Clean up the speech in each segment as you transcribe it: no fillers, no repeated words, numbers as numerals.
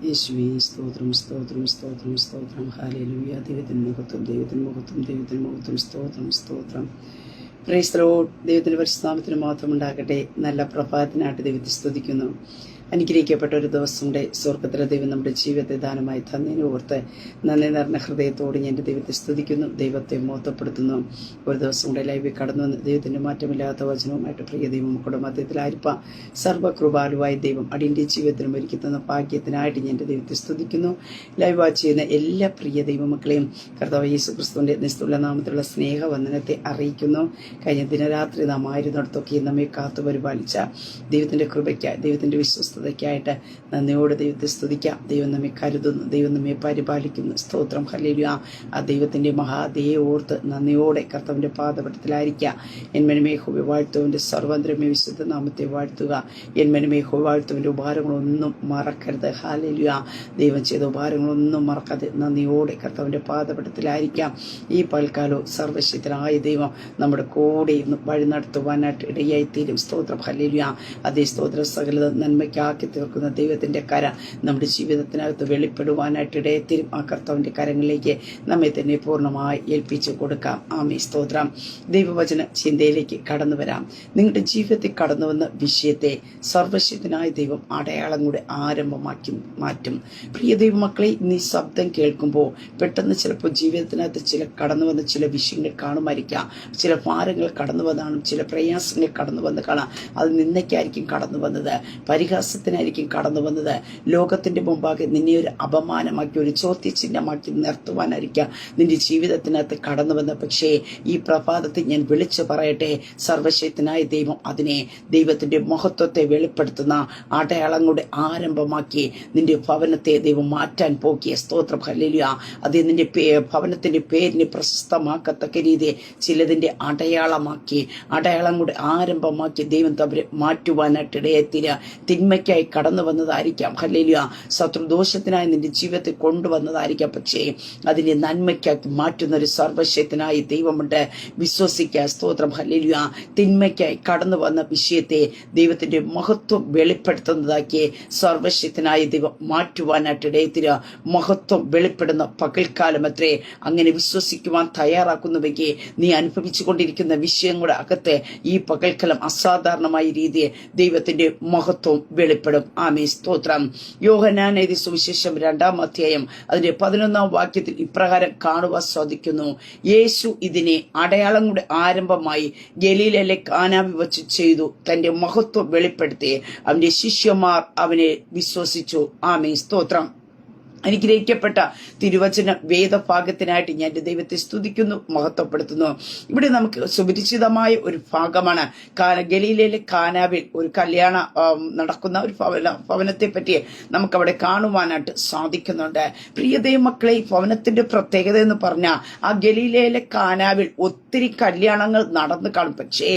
യേശുവേ സ്തോത്രം സ്തോത്രം സ്തോത്രം സ്തോത്രം ഹല്ലേലൂയ. ദൈവത്തിന് മഹത്വം ദൈവത്തിന് മഹത്വം ദൈവത്തിന് മഹത്വം സ്തോത്രം സ്തോത്രം. Praise the Lord. ദൈവത്തിൻ്റെ പരിശുദ്ധനാമത്തിന് മാത്രം ഉണ്ടാകട്ടെ. നല്ല പ്രഭാതത്തിനായിട്ട് ദൈവത്തെ സ്തുതിക്കുന്നു. അനുഗ്രഹിക്കപ്പെട്ട ഒരു ദിവസം കൂടെ സ്വർഗത്തിലെ ദൈവം നമ്മുടെ ജീവിതത്തെ ദാനമായി തന്നതിനെ ഓർത്ത് നന്ദി നിറഞ്ഞ ഹൃദയത്തോട് ഞാൻ എൻ്റെ ദൈവത്തെ സ്തുതിക്കുന്നു, ദൈവത്തെ മോത്തപ്പെടുത്തുന്നു. ഒരു ദിവസം കൂടെ ലൈവിൽ കടന്നു വന്ന് ദൈവത്തിൻ്റെ മാറ്റമില്ലാത്ത വചനവുമായിട്ട് പ്രിയ ദൈവം മക്കളുടെ മധ്യത്തിലായിരിക്കാം. സർവ്വകൃപാലുവായ ദൈവം അടിയൻ്റെ ജീവിതത്തിനും ഒരുക്കി തന്ന ഭാഗ്യത്തിനായിട്ട് ഞാൻ എൻ്റെ ദൈവത്തെ സ്തുതിക്കുന്നു. ലൈവ് വാച്ച് ചെയ്യുന്ന എല്ലാ പ്രിയ ദൈവമക്കളെയും കർത്താവ് യേശു ക്രിസ്തുവിൻ്റെ നിസ്തുല നാമത്തിലുള്ള സ്നേഹവന്ദനത്തെ അറിയിക്കുന്നു. കഴിഞ്ഞ ദിനരാത്രി നാം ആയിരുന്നിടത്തൊക്കെ നമ്മെ കാത്തു പരിപാലിച്ച ദൈവത്തിൻ്റെ കൃപയ്ക്കായി, ദൈവത്തിൻ്റെ വിശ്വസ്തതയ്ക്കായിട്ട് നന്ദിയോടെ ദൈവത്തെ സ്തുതിക്കാം. ദൈവം നമ്മെ കരുതുന്നു, ദൈവം നമ്മെ പരിപാലിക്കുന്നു. സ്തോത്രം ഹല്ലേലൂയ. ആ ദൈവത്തിൻ്റെ മഹാദേയെ ഓർത്ത് നന്ദിയോടെ കർത്താവിൻ്റെ പാദപീഠത്തിലായിരിക്കുക. എന്മനമേ യഹോവയെ വാഴ്ത്തുവിൻ്റെ സർവ്വന്തരമേ വിശുദ്ധ നാമത്തെ വാഴ്ത്തുക. എന്മനമേ യഹോവയെ വാഴ്ത്തുവിൻ്റെ ഉപകാരങ്ങളൊന്നും മറക്കരുത്. ഹല്ലേലൂയ. ദൈവം ചെയ്ത ഉപകാരങ്ങളൊന്നും മറക്കാതെ നന്ദിയോടെ കർത്താവിൻ്റെ പാദപീഠത്തിലായിരിക്കാം. ഈ പൽക്കാലവും സർവശക്തനായ ദൈവം നമ്മുടെ കൂടെ ഇന്ന് വഴി നടത്തുവാനായിട്ട് ഇടയായിത്തീരും. സ്തോത്രം ഹല്ലേലൂയ. അതേ സ്തോത്ര സകലത നന്മയ്ക്കാക്കി തീർക്കുന്ന ദൈവത്തിൻ്റെ കര നമ്മുടെ ജീവിതത്തിനകത്ത് വെളിപ്പെടുവാനായിട്ട് ഇടയത്തിരും. ആ കർത്താവിൻ്റെ കരങ്ങളിലേക്ക് നമ്മെ തന്നെ പൂർണ്ണമായി ഏൽപ്പിച്ചു കൊടുക്കാം. ആമേൻ. സ്തോത്രം. ദൈവവചന ചിന്തയിലേക്ക് കടന്നു വരാം. നിങ്ങളുടെ ജീവിതത്തിൽ കടന്നു വന്ന വിഷയത്തെ സർവശക്തനായ ദൈവം അടയാളം കൂടെ ആരംഭമാക്കി മാറ്റും. പ്രിയ ദൈവമക്കളെ, ഇന്ന് ഈ ശബ്ദം കേൾക്കുമ്പോൾ പെട്ടെന്ന് ചിലപ്പോൾ ജീവിതത്തിനകത്ത് കടന്നു വന്ന ചില വിഷയങ്ങൾ കാണുമായിരിക്കാം. ചില ഭാരങ്ങൾ കടന്നു വന്നാണ്, ചില പ്രയാസങ്ങൾ കടന്നു വന്ന് കാണാം. അത് നിന്നയ്ക്കായിരിക്കും കടന്നു വന്നത്, പരിഹാസത്തിനായിരിക്കും കടന്നു വന്നത്. ലോകത്തിന്റെ മുമ്പാകെ നിന്നെ ഒരു അപമാനമാക്കി, ഒരു ചോദ്യചിഹ്നമാക്കി നിർത്തുവാനായിരിക്കാം നിന്റെ ജീവിതത്തിനകത്ത് കടന്നു വന്നത്. പക്ഷേ ഈ പ്രഭാതത്തിൽ ഞാൻ വിളിച്ചു പറയട്ടെ, സർവശക്തനായ ദൈവം അതിനെ ദൈവത്തിന്റെ മഹത്വത്തെ വെളിപ്പെടുത്തുന്ന അടയാളങ്ങളുടെ ആരംഭമാക്കി നിന്റെ ഭവനത്തെ ദൈവം മാറ്റാൻ പോക്കിയ. സ്തോത്രം ഹല്ലേലൂയ. അത് നിന്റെ ഭവനത്തിന്റെ പേരിന് പ്രശസ്തമാക്കത്തക്ക രീതി ചിലതിന്റെ അടയാളങ്ങളുടെ ആരംഭമാക്കി ദൈവം തവരെ മാറ്റുവാനായിട്ട് ഇടയത്തില്ല. തിന്മയ്ക്കായി കടന്നു വന്നതായിരിക്കാം. ഹല്ലേലൂയ. ശത്രുദോഷത്തിനായി നിന്റെ ജീവിതത്തിൽ കൊണ്ടുവന്നതായിരിക്കാം. പക്ഷേ അതിനെ നന്മയ്ക്കാക്കി മാറ്റുന്ന ഒരു സർവശക്തനായ ദൈവമുണ്ട്. വിശ്വസിക്കുക. സ്തോത്രം ഹല്ലേലൂയ. തിന്മയ്ക്കായി കടന്നു വന്ന വിഷയത്തെ ദൈവത്തിന്റെ മഹത്വം വെളിപ്പെടുത്തുന്നതാക്കി സർവശക്തനായ ദൈവം മാറ്റുവാനായിട്ട് ഇടയത്തില്ല. മഹത്വം വെളിപ്പെടുന്ന പകൽക്കാലം അത്രേ. അങ്ങനെ വിശ്വസിക്കുവാൻ തയ്യാറാക്കുന്നുവെങ്കിൽ നീ അനുഭവിച്ചു കൊണ്ടിരിക്കുന്ന വിഷയങ്ങളുടെ അകത്ത് ഈ പകൽക്കാലം അസാധാരണമായ രീതിയിൽ ദൈവത്തിന്റെ മഹത്വം വെളിപ്പെടും. ആമേൻ. സ്തോത്രം. യോഹന്നാൻ എഴുതിയ സുവിശേഷം 2-ാം അധ്യായം അതിന്റെ 11-ാം വാക്യത്തിൽ ഇപ്രകാരം കാണുവാൻ സാധിക്കുന്നു. യേശു ഇതിനെ അടയാളങ്ങളുടെ ആരംഭമായി ഗലീലയിലെ കാനാവിൽ വച്ച് ചെയ്തു. തന്റെ മഹത്വം വെളിപ്പെടുത്തി അവന്റെ ശിഷ്യന്മാർ അവനെ വിശ്വസിച്ചു. ആമേൻ. സ്തോത്രം. അനുഗ്രഹിക്കപ്പെട്ട തിരുവചന വേദഭാഗത്തിനായിട്ട് ഞാൻ എൻ്റെ ദൈവത്തെ സ്തുതിക്കുന്നു, മഹത്വപ്പെടുത്തുന്നു. ഇവിടെ നമുക്ക് സുപരിചിതമായ ഒരു ഭാഗമാണ്. ഗലീലയിലെ കാനാവിൽ ഒരു കല്യാണം നടക്കുന്ന ഒരു ഭവനത്തെ പറ്റി നമുക്കവിടെ കാണുവാനായിട്ട് സാധിക്കുന്നുണ്ട്. പ്രിയ ദൈവമക്കളെ, ഈ ഭവനത്തിന്റെ പ്രത്യേകത എന്ന് പറഞ്ഞാൽ ആ ഗലീലയിലെ കാനാവിൽ ഒത്തിരി കല്യാണങ്ങൾ നടന്നു കാണും. പക്ഷേ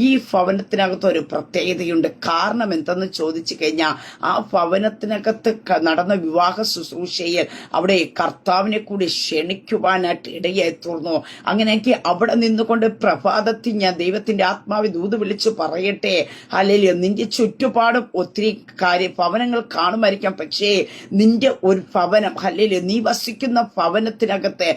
ഈ ഭവനത്തിനകത്ത് ഒരു പ്രത്യേകതയുണ്ട്. കാരണം എന്തെന്ന് ചോദിച്ചു കഴിഞ്ഞാൽ ആ ഭവനത്തിനകത്ത് നടന്ന വിവാഹ ശുശ്രൂഷ അവിടെ കർത്താവിനെ കൂടി ക്ഷണിക്കുവാനായിട്ട് ഇടയായി തീർന്നു. അങ്ങനെയെങ്കിൽ അവിടെ നിന്നുകൊണ്ട് പ്രഭാതത്തിൽ ഞാൻ ദൈവത്തിന്റെ ആത്മാവ് ദൂത് വിളിച്ചു പറയട്ടെ, ഹല്ലേലൂയ. നിന്റെ ചുറ്റുപാടും ഒത്തിരി ഭവനങ്ങൾ കാണുമായിരിക്കാം. പക്ഷേ നിന്റെ ഒരു ഭവനം, ഹല്ലേലൂയ, നീ വസിക്കുന്ന ഭവനത്തിനകത്ത്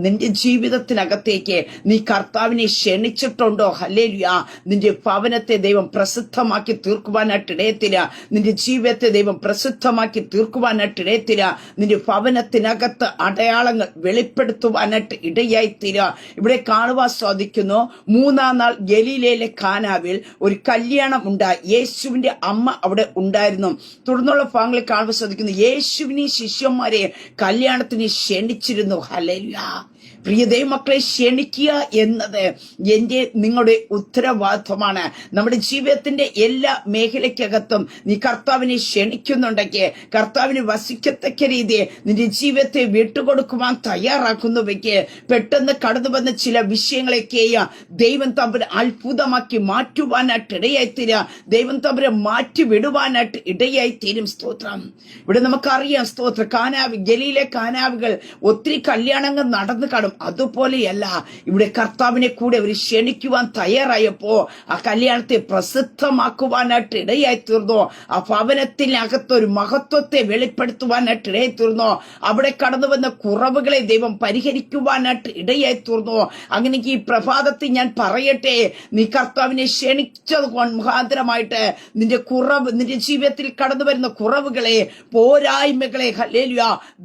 നിന്റെ ജീവിതത്തിനകത്തേക്ക് നീ കർത്താവിനെ ക്ഷണിച്ചിട്ടുണ്ടോ? ഹല്ലേലൂയ. നിന്റെ ഭവനത്തെ ദൈവം പ്രസിദ്ധമാക്കി തീർക്കുവാനായിട്ട് ഇടയത്തില്ല. നിന്റെ ജീവിതത്തെ ദൈവം പ്രസിദ്ധമാക്കി തീർക്കുവാനായിട്ട് ഇടയത്തില്ല. നിന്റെ ഭവനത്തിനകത്ത് അടയാളങ്ങൾ വെളിപ്പെടുത്തുവാനായിട്ട് ഇടയായി തീരുക. ഇവിടെ കാണുവാൻ സാധിക്കുന്നു. 3-ാം നാൾ ഗലീലയിലെ കാനാവിൽ ഒരു കല്യാണം ഉണ്ടായി. യേശുവിന്റെ അമ്മ അവിടെ ഉണ്ടായിരുന്നു. തുടർന്നുള്ള ഭാഗങ്ങളിൽ കാണുവാൻ സാധിക്കുന്നു. യേശുവിനെ ശിഷ്യന്മാരെ കല്യാണത്തിന് ക്ഷണിച്ചിരുന്നു. ഹല്ലേലൂയ. പ്രിയ ദൈവമക്കളെ, ക്ഷണിക്കുക എന്നത് നിങ്ങളുടെ ഉത്തരവാദിത്വമാണ്. നമ്മുടെ ജീവിതത്തിന്റെ എല്ലാ മേഖലയ്ക്കകത്തും നീ കർത്താവിനെ ക്ഷണിക്കുന്നുണ്ടെങ്കിൽ, കർത്താവിന് വസിക്കത്തക്ക രീതിയെ നിന്റെ ജീവിതത്തെ വിട്ടുകൊടുക്കുവാൻ തയ്യാറാക്കുന്നുവെങ്കിൽ, പെട്ടെന്ന് കടന്നു വന്ന ചില വിഷയങ്ങളൊക്കെയും ദൈവം തമ്പുരാൻ അത്ഭുതമാക്കി മാറ്റുവാനായിട്ട് ഇടയായിത്തീരുക. ദൈവം തമ്പുരാൻ മാറ്റി വിടുവാനായിട്ട് ഇടയായിത്തീരും. സ്തോത്രം. ഇവിടെ നമുക്കറിയാം. സ്തോത്രം. ഗലീലെ കാനാവുകൾ ഒത്തിരി കല്യാണങ്ങൾ നടന്നു കാണും. അതുപോലെയല്ല, ഇവിടെ കർത്താവിനെ കൂടെ അവർ ക്ഷണിക്കുവാൻ തയ്യാറായപ്പോ ആ കല്യാണത്തെ പ്രസിദ്ധമാക്കുവാനായിട്ട് ഇടയായി തീർന്നു. ആ ഭവനത്തിനകത്തൊരു മഹത്വത്തെ വെളിപ്പെടുത്തുവാനായിട്ട് ഇടയായി തീർന്നു. അവിടെ കടന്നു വന്ന കുറവുകളെ ദൈവം പരിഹരിക്കുവാനായിട്ട് ഇടയായി തീർന്നു. അങ്ങനെ ഈ പ്രഭാതത്തിൽ ഞാൻ പറയട്ടെ, നീ കർത്താവിനെ ക്ഷണിച്ചത് മുഖാന്തരമായിട്ട് നിന്റെ ജീവിതത്തിൽ കടന്നു വരുന്ന കുറവുകളെ, പോരായ്മകളെ ഹല്ലേലൂയ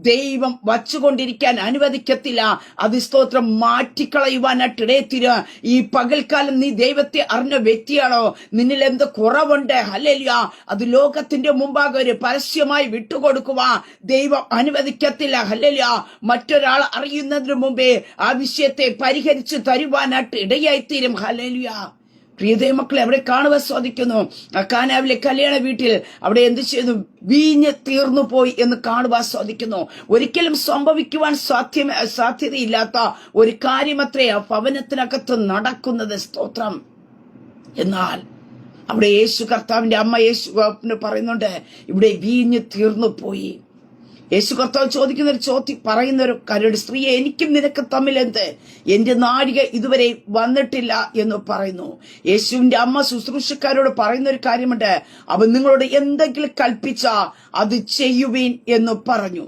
ദൈവം വച്ചുകൊണ്ടിരിക്കാൻ അനുവദിക്കത്തില്ല. അത് സ്തോത്രം മാറ്റിക്കളയുവാനായിട്ട് ഇടയത്തില്ല. ഈ പകൽക്കാലം നീ ദൈവത്തെ അറിഞ്ഞ വ്യക്തിയാണോ? നിന്നിൽ എന്ത് കുറവുണ്ട് ഹല്ലേലൂയ, അത് ലോകത്തിന്റെ മുമ്പാകെ ഒരു പരസ്യമായി വിട്ടുകൊടുക്കുവാൻ ദൈവം അനുവദിക്കത്തില്ല. ഹല്ലേലൂയ മറ്റൊരാൾ അറിയുന്നതിന് മുമ്പേ ആ വിഷയത്തെ പരിഹരിച്ചു തരുവാനായിട്ട് ഇടയായിത്തീരും. ഹല്ലേലൂയ പ്രിയ മക്കളെ, അവിടെ കാണുവാൻ സാധിക്കുന്നു. കാനാവിലെ കല്യാണ വീട്ടിൽ അവിടെ എന്ത് ചെയ്തു? വീഞ്ഞ് തീർന്നു പോയി എന്ന് കാണുവാൻ സാധിക്കുന്നു. ഒരിക്കലും സംഭവിക്കുവാൻ സാധ്യതയില്ലാത്ത ഒരു കാര്യമത്രേ ആ ഭവനത്തിനകത്ത് നടക്കുന്നത്. സ്തോത്രം. എന്നാൽ അവിടെ യേശു കർത്താവിന്റെ അമ്മ യേശു പറയുന്നുണ്ട്, ഇവിടെ വീഞ്ഞ് തീർന്നു പോയി. യേശു കർത്താവ് പറയുന്ന ഒരു കാര്യമുണ്ട്. സ്ത്രീയെ, എനിക്കും നിനക്ക് തമ്മിൽ എന്ത്? എന്റെ നാഴിക ഇതുവരെ വന്നിട്ടില്ല എന്ന് പറയുന്നു. യേശുവിന്റെ അമ്മ ശുശ്രൂഷക്കാരോട് പറയുന്ന ഒരു കാര്യമുണ്ട്, അവൻ നിങ്ങളോട് എന്തെങ്കിലും കൽപ്പിച്ച അത് ചെയ്യുവീൻ എന്ന് പറഞ്ഞു.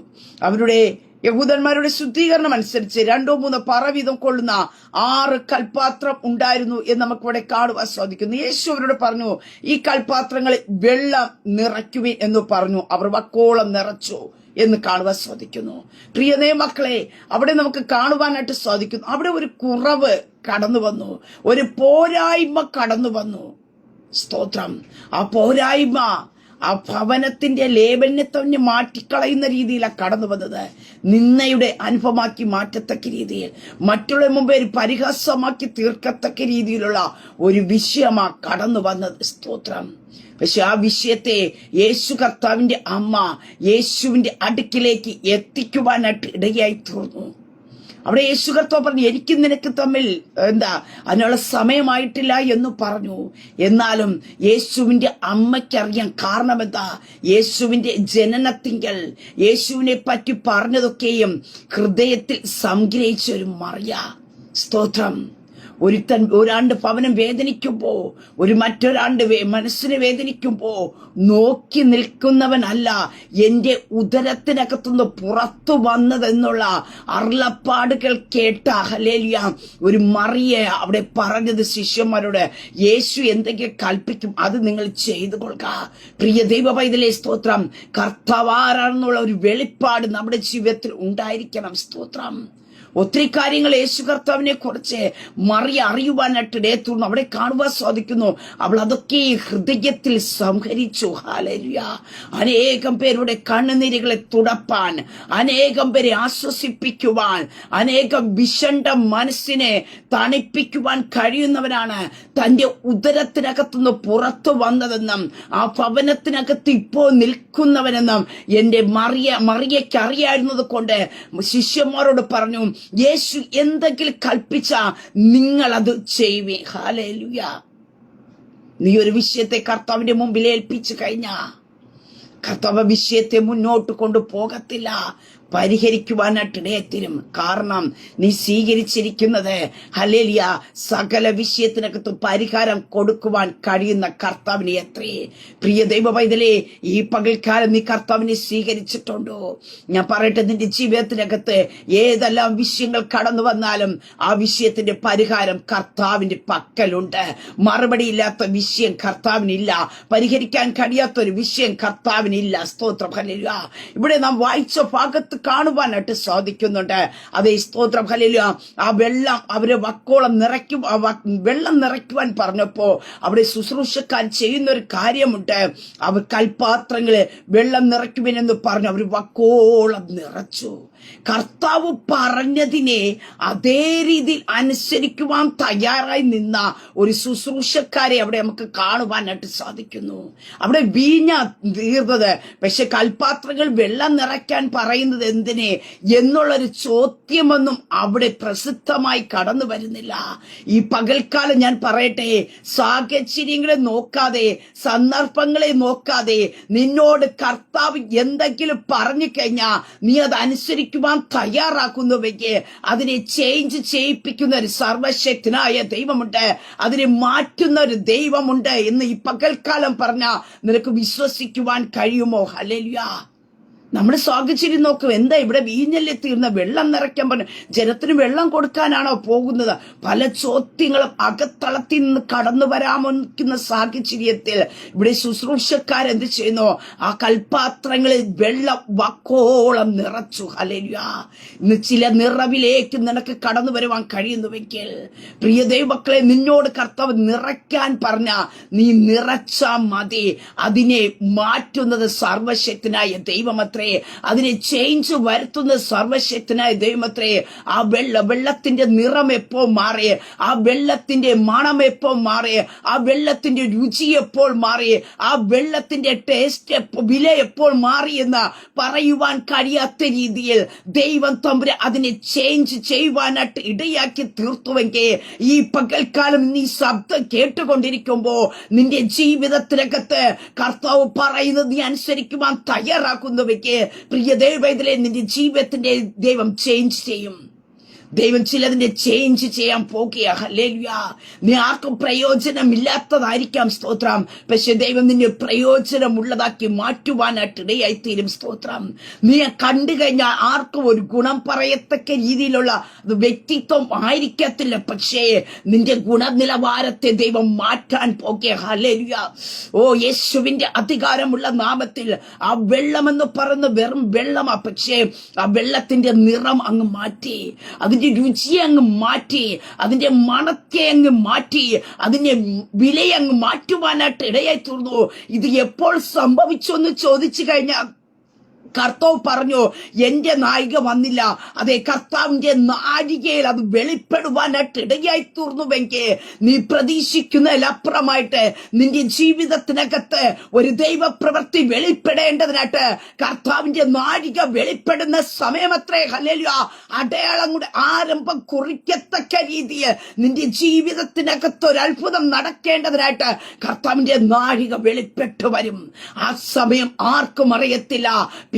അവരുടെ യഹൂദന്മാരുടെ ശുദ്ധീകരണം അനുസരിച്ച് 2-3 പറ വീതം കൊള്ളുന്ന 6 കൽപാത്രം ഉണ്ടായിരുന്നു എന്ന് നമുക്ക് ഇവിടെ കാണുവാൻ സാധിക്കുന്നു. യേശു അവരോട് പറഞ്ഞു, ഈ കൽപാത്രങ്ങളിൽ വെള്ളം നിറയ്ക്കുവിൻ എന്ന് പറഞ്ഞു. അവർ വക്കോളം നിറച്ചു എന്ന് കാണുവാൻ സാധിക്കുന്നു. പ്രിയനേ മക്കളെ, അവിടെ നമുക്ക് കാണുവാനായിട്ട് സാധിക്കുന്നു. അവിടെ ഒരു കുറവ് കടന്നു വന്നു, ഒരു പോരായ്മ കടന്നു വന്നു. സ്തോത്രം. ആ പോരായ്മ ആ ഭവനത്തിന്റെ ലേബലിനെ തന്നെ മാറ്റിക്കളയുന്ന രീതിയിലാണ് കടന്നു വന്നത്. നിന്നയുടെ അനുഭവമാക്കി മാറ്റത്തക്ക രീതിയിൽ, മറ്റുള്ള മുമ്പേ ഒരു പരിഹാസമാക്കി തീർക്കത്തക്ക രീതിയിലുള്ള ഒരു വിഷയമാണ് കടന്നു വന്നത്. സ്തോത്രം. പക്ഷെ ആ വിഷയത്തെ യേശു കർത്താവിന്റെ അമ്മ യേശുവിന്റെ അടുക്കിലേക്ക് എത്തിക്കുവാനായിട്ട് ഇടയായി തീർന്നു. അവിടെ യേശു കർത്താവ് പറഞ്ഞു, എനിക്ക് നിനക്ക് തമ്മിൽ അതിനുള്ള സമയമായിട്ടില്ല എന്ന് പറഞ്ഞു. എന്നാലും യേശുവിന്റെ അമ്മയ്ക്കറിയാം. കാരണം എന്താ? യേശുവിന്റെ ജനനത്തിങ്കൽ യേശുവിനെ പറ്റി പറഞ്ഞതൊക്കെയും ഹൃദയത്തിൽ സംഗ്രഹിച്ച ഒരു മറിയ. സ്തോത്രം. ഒരാണ്ട് ഭവനം വേദനിക്കുമ്പോ, മറ്റൊരാണ്ട് മനസ്സിനെ വേദനിക്കുമ്പോ നോക്കി നിൽക്കുന്നവനല്ല എന്റെ ഉദരത്തിനകത്തുനിന്ന് പുറത്തു വന്നതെന്നുള്ള അരുളപ്പാടുകൾ കേട്ട ഹല്ലേലൂയ ഒരു മറിയ അവിടെ പറഞ്ഞത് ശിഷ്യന്മാരോട്, യേശു എന്തെങ്കിലും കൽപ്പിക്കും അത് നിങ്ങൾ ചെയ്തു കൊള്ളുക. പ്രിയ ദൈവ പൈതലേ, സ്തോത്രം. കർത്താവാരാണെന്നുള്ള ഒരു വെളിപ്പാട് നമ്മുടെ ജീവിതത്തിൽ ഉണ്ടായിരിക്കണം. സ്തോത്രം. ഒത്തിരി കാര്യങ്ങൾ യേശു കർത്താവിനെ കുറിച്ച് മറിയ അറിയുവാനായിട്ട് ഇടയത്തുന്നു. അവിടെ കാണുവാൻ സാധിക്കുന്നു. അവൾ അതൊക്കെ ഹൃദയത്തിൽ സംഹരിച്ചു. ഹല്ലേലൂയ. അനേകം പേരുടെ കണ്ണുനീരുകളെ തുടപ്പാൻ, അനേകം പേരെ ആശ്വസിപ്പിക്കുവാൻ, അനേകം വിഷണ്ട മനസ്സിനെ തണുപ്പിക്കുവാൻ കഴിയുന്നവനാണ് തന്റെ ഉദരത്തിനകത്തുനിന്ന് പുറത്തു വന്നതെന്നും ആ ഭവനത്തിനകത്ത് ഇപ്പോൾ നിൽക്കുന്നവനെന്നും എന്റെ മറിയയ്ക്ക് അറിയായിരുന്നത് കൊണ്ട് ശിഷ്യന്മാരോട് പറഞ്ഞു, യേശു എന്തെങ്കിലും കൽപ്പിച്ച നിങ്ങൾ അത് ചെയ്യുവേ. ഹല്ലേലൂയ. നീ ഒരു വിഷയത്തെ കർത്താവിന്റെ മുമ്പിൽ ഏൽപ്പിച്ചു കഴിഞ്ഞാ കർത്താവ് വിഷയത്തെ മുന്നോട്ട് കൊണ്ടുപോകത്തില്ല, പരിഹരിക്കുവാനായിട്ട് ഇടയത്തിരും. കാരണം നീ സ്വീകരിച്ചിരിക്കുന്നത് ഹല്ലേലൂയ സകല വിഷയത്തിനകത്ത് പരിഹാരം കൊടുക്കുവാൻ കഴിയുന്ന കർത്താവിനെ എത്രേ. പ്രിയ ദൈവ പൈതലേ, ഈ പകൽക്കാലം നീ കർത്താവിനെ സ്വീകരിച്ചിട്ടുണ്ടോ? ഞാൻ പറയട്ടെ, നിന്റെ ജീവിതത്തിനകത്ത് ഏതെല്ലാം വിഷയങ്ങൾ കടന്നു വന്നാലും ആ വിഷയത്തിന്റെ പരിഹാരം കർത്താവിന്റെ പക്കലുണ്ട്. മറുപടിയില്ലാത്ത വിഷയം കർത്താവിനില്ല, പരിഹരിക്കാൻ കഴിയാത്തൊരു വിഷയം കർത്താവിനില്ല. സ്തോത്രം. ഹല്ലേലൂയ. ഇവിടെ നാം വായിച്ച ഭാഗത്ത് കാണുവാനായിട്ട് സാധിക്കുന്നുണ്ട്. അതേ സ്തോത്രം. ഹല്ലേലൂയ. ആ വെള്ളം അവര് വക്കോളം വെള്ളം നിറയ്ക്കുവാൻ പറഞ്ഞപ്പോ അവിടെ ശുശ്രൂഷക്കാർ ചെയ്യുന്ന ഒരു കാര്യമുണ്ട്. അവർ കൽപാത്രങ്ങള് വെള്ളം നിറയ്ക്കുമെന്ന് പറഞ്ഞു അവർ വക്കോളം നിറച്ചു. കർത്താവ് പറഞ്ഞതിനെ അതേ രീതിയിൽ അനുസരിക്കുവാൻ തയ്യാറായി നിന്ന ഒരു ശുശ്രൂഷക്കാരെ അവിടെ നമുക്ക് കാണുവാനായിട്ട് സാധിക്കുന്നു. അവിടെ വീഞ്ഞ തീർന്നത്, പക്ഷെ കൽപാത്രങ്ങൾ വെള്ളം നിറയ്ക്കാൻ പറയുന്നത് എന്തിനെ എന്നുള്ളൊരു ചോദ്യമൊന്നും അവിടെ പ്രസിദ്ധമായി കടന്നു വരുന്നില്ല. ഈ പകൽക്കാലം ഞാൻ പറയട്ടെ, സാഹചര്യങ്ങളെ നോക്കാതെ, സന്ദർഭങ്ങളെ നോക്കാതെ നിന്നോട് കർത്താവ് എന്തെങ്കിലും പറഞ്ഞു കഴിഞ്ഞാ നീ അത് അനുസരിക്കും അനുസരിക്കുവാൻ തയ്യാറാക്കുന്നവയ്ക്ക് അതിനെ ചേഞ്ച് ചെയ്യിപ്പിക്കുന്ന ഒരു സർവശക്തനായ ദൈവമുണ്ട്, അതിനെ മാറ്റുന്ന ഒരു ദൈവമുണ്ട് എന്ന് ഈ പകൽക്കാലം പറഞ്ഞ നിനക്ക് വിശ്വസിക്കുവാൻ കഴിയുമോ? ഹല്ലേലൂയ. നമ്മൾ സാഹചര്യം നോക്കും, എന്താ ഇവിടെ വീഞ്ഞല്ലേ തീർന്ന, വെള്ളം നിറയ്ക്കാൻ പറഞ്ഞു, ജനത്തിന് വെള്ളം കൊടുക്കാനാണോ പോകുന്നത്? പല ചോദ്യങ്ങളും അകത്തളത്തിൽ നിന്ന് കടന്നു വരാമെന്ന സാഹചര്യത്തിൽ ഇവിടെ ശുശ്രൂഷക്കാരെന്ത് ചെയ്യുന്നു? ആ കൽപാത്രങ്ങളിൽ വെള്ളം വക്കോളം നിറച്ചു. ഹല്ലേലൂയ. ഇന്ന് ചില നിറവിലേക്ക് നിനക്ക് കടന്നു വരുവാൻ കഴിയുന്നുവെങ്കിൽ പ്രിയ ദൈവമക്കളെ, നിന്നോട് കർത്താവ് നിറയ്ക്കാൻ പറഞ്ഞ നീ നിറച്ചാ മതി. അതിനെ മാറ്റുന്നത് സർവശക്തനായ ദൈവമത്രേ, അതിനെ ചേഞ്ച് വരുത്തുന്ന സർവശക്തനായ ദൈവമത്രേ. ആ വെള്ളത്തിന്റെ നിറം എപ്പോൾ മാറി, ആ വെള്ളത്തിന്റെ മണം എപ്പോൾ മാറി, ആ വെള്ളത്തിന്റെ രുചി എപ്പോൾ മാറി, ആ വെള്ളത്തിന്റെ ടേസ്റ്റ് വില എപ്പോൾ മാറി എന്ന് പറയുവാൻ കഴിയാത്ത രീതിയിൽ ദൈവം തമ്പുരാൻ അതിനെ ചേഞ്ച് ചെയ്യുവാനായിട്ട് ഇടയാക്കി തീർത്തുവെങ്കിൽ ഈ പകൽക്കാലം നീ ശബ്ദം കേട്ടുകൊണ്ടിരിക്കുമ്പോ നിന്റെ ജീവിതത്തിനകത്ത് കർത്താവ് പറയുന്നത് നീ അനുസരിക്കുവാൻ തയ്യാറാക്കുന്നവയ്ക്ക് പ്രിയ ദൈവത്തിലെ നിന്റെ ജീവിതത്തിന്റെ ദൈവം ചേഞ്ച് ചെയ്യും. ദൈവം ചിലതിന്റെ ചേഞ്ച് ചെയ്യാൻ പോകുക. ഹല്ലേലൂയ. നീ ആർക്കും പ്രയോജനമില്ലാത്തതായിരിക്കാം, സ്തോത്രം. പക്ഷെ ദൈവം നിന്നെ പ്രയോജനമുള്ളതാക്കി മാറ്റുവാനായിട്ട് ഇടയായിത്തീരും, സ്തോത്രം. നീ കണ്ടു കഴിഞ്ഞാൽ ആർക്കും ഒരു ഗുണം പറയത്തക്ക രീതിയിലുള്ള വ്യക്തിത്വം ആയിരിക്കത്തില്ല, പക്ഷേ നിന്റെ ഗുണനിലവാരത്തെ ദൈവം മാറ്റാൻ പോകുക. ഹല്ലേലൂയ. ഓ, യേശുവിന്റെ അധികാരമുള്ള നാമത്തിൽ ആ വെള്ളമെന്ന് പറയുന്ന വെറും വെള്ളമാ, പക്ഷേ ആ വെള്ളത്തിന്റെ നിറം അങ്ങ് മാറ്റി, അതിന്റെ രുചിയെ അങ്ങ് മാറ്റി, അതിന്റെ മണത്തെ അങ്ങ് മാറ്റി, അതിന്റെ വിലയെ അങ്ങ് മാറ്റുവാനായിട്ട് ഇടയായി തീർന്നു. ഇത് എപ്പോൾ സംഭവിച്ചു എന്ന് ചോദിച്ചു കഴിഞ്ഞാൽ കർത്താവ് പറഞ്ഞു, എന്റെ നായിക വന്നില്ല. അതെ, കർത്താവിന്റെ നാഴികയിൽ അത് വെളിപ്പെടുവാനായിട്ട് ഇടയായി തീർന്നുവെങ്കിൽ നീ പ്രതീക്ഷിക്കുന്നതിലപ്പുറമായിട്ട് നിന്റെ ജീവിതത്തിനകത്ത് ഒരു ദൈവപ്രവൃത്തി വെളിപ്പെടേണ്ടതിനായിട്ട് കർത്താവിന്റെ നാഴിക വെളിപ്പെടുന്ന സമയമത്രേ. ഹല്ലേലൂയ. അടയാളങ്ങളുടെ ആരംഭം കുറിക്കത്തക്ക രീതിയിൽ നിന്റെ ജീവിതത്തിനകത്ത് ഒരു അത്ഭുതം നടക്കേണ്ടതിനായിട്ട് കർത്താവിന്റെ നാഴിക വെളിപ്പെട്ടു വരും. ആ സമയം ആർക്കും അറിയത്തില്ല.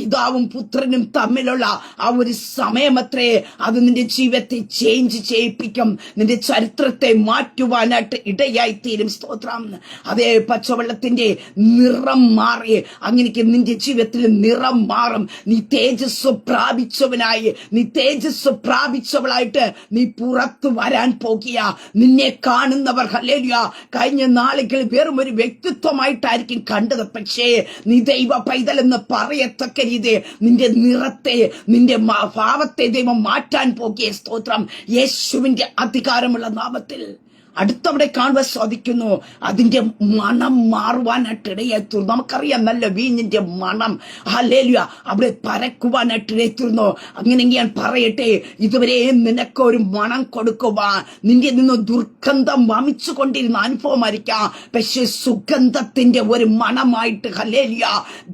പിതാവും പുത്രനും തമ്മിലുള്ള ആ ഒരു സമയമത്രേ അത് നിന്റെ ജീവിതത്തെ ചേഞ്ച് ചെയ്യിപ്പിക്കും, നിന്റെ ചരിത്രത്തെ മാറ്റുവാനായിട്ട് ഇടയായി തീരും, സ്തോത്രം. അതേ, പച്ചവെള്ളത്തിന്റെ നിറം മാറി, അങ്ങനെ നിന്റെ ജീവിതത്തിൽ നിറം മാറും. നീ തേജസ് പ്രാപിച്ചവനായി, നീ തേജസ് പ്രാപിച്ചവളായിട്ട് നീ പുറത്തു വരാൻ പോകുക. നിന്നെ കാണുന്നവർ ഹല്ലേലൂയ കഴിഞ്ഞ നാളുകളിൽ വെറും ഒരു വ്യക്തിത്വമായിട്ടായിരിക്കും കണ്ടത്, പക്ഷേ നീ ദൈവ പൈതൽ എന്ന് പറയത്തക്ക രീതി നിന്റെ നിറത്തെ, നിന്റെ ഭാവത്തെ ദൈവം മാറ്റാൻ പോകുക, സ്തോത്രം. യേശുവിന്റെ അധികാരമുള്ള നാമത്തിൽ അടുത്തവിടെ കാണുവാൻ സാധിക്കുന്നു. അതിന്റെ മണം മാറുവാനായിട്ട് ഇടയായിത്തീർന്നു. നമുക്കറിയാം നല്ല വീഞ്ഞിന്റെ മണം, ഹല്ലേലൂയ, അവിടെ പരക്കുവാനായിട്ട് ഇടയായിത്തീർന്നു. അങ്ങനെയെങ്കിൽ ഞാൻ പറയട്ടെ, ഇതുവരെ നിനക്കൊരു മണം കൊടുക്കുവാൻ നിന്റെ നിന്ന് ദുർഗന്ധം വമിച്ചു കൊണ്ടിരുന്ന അനുഭവമായിരിക്കാം, പക്ഷെ സുഗന്ധത്തിന്റെ ഒരു മണമായിട്ട് ഹല്ലേലൂയ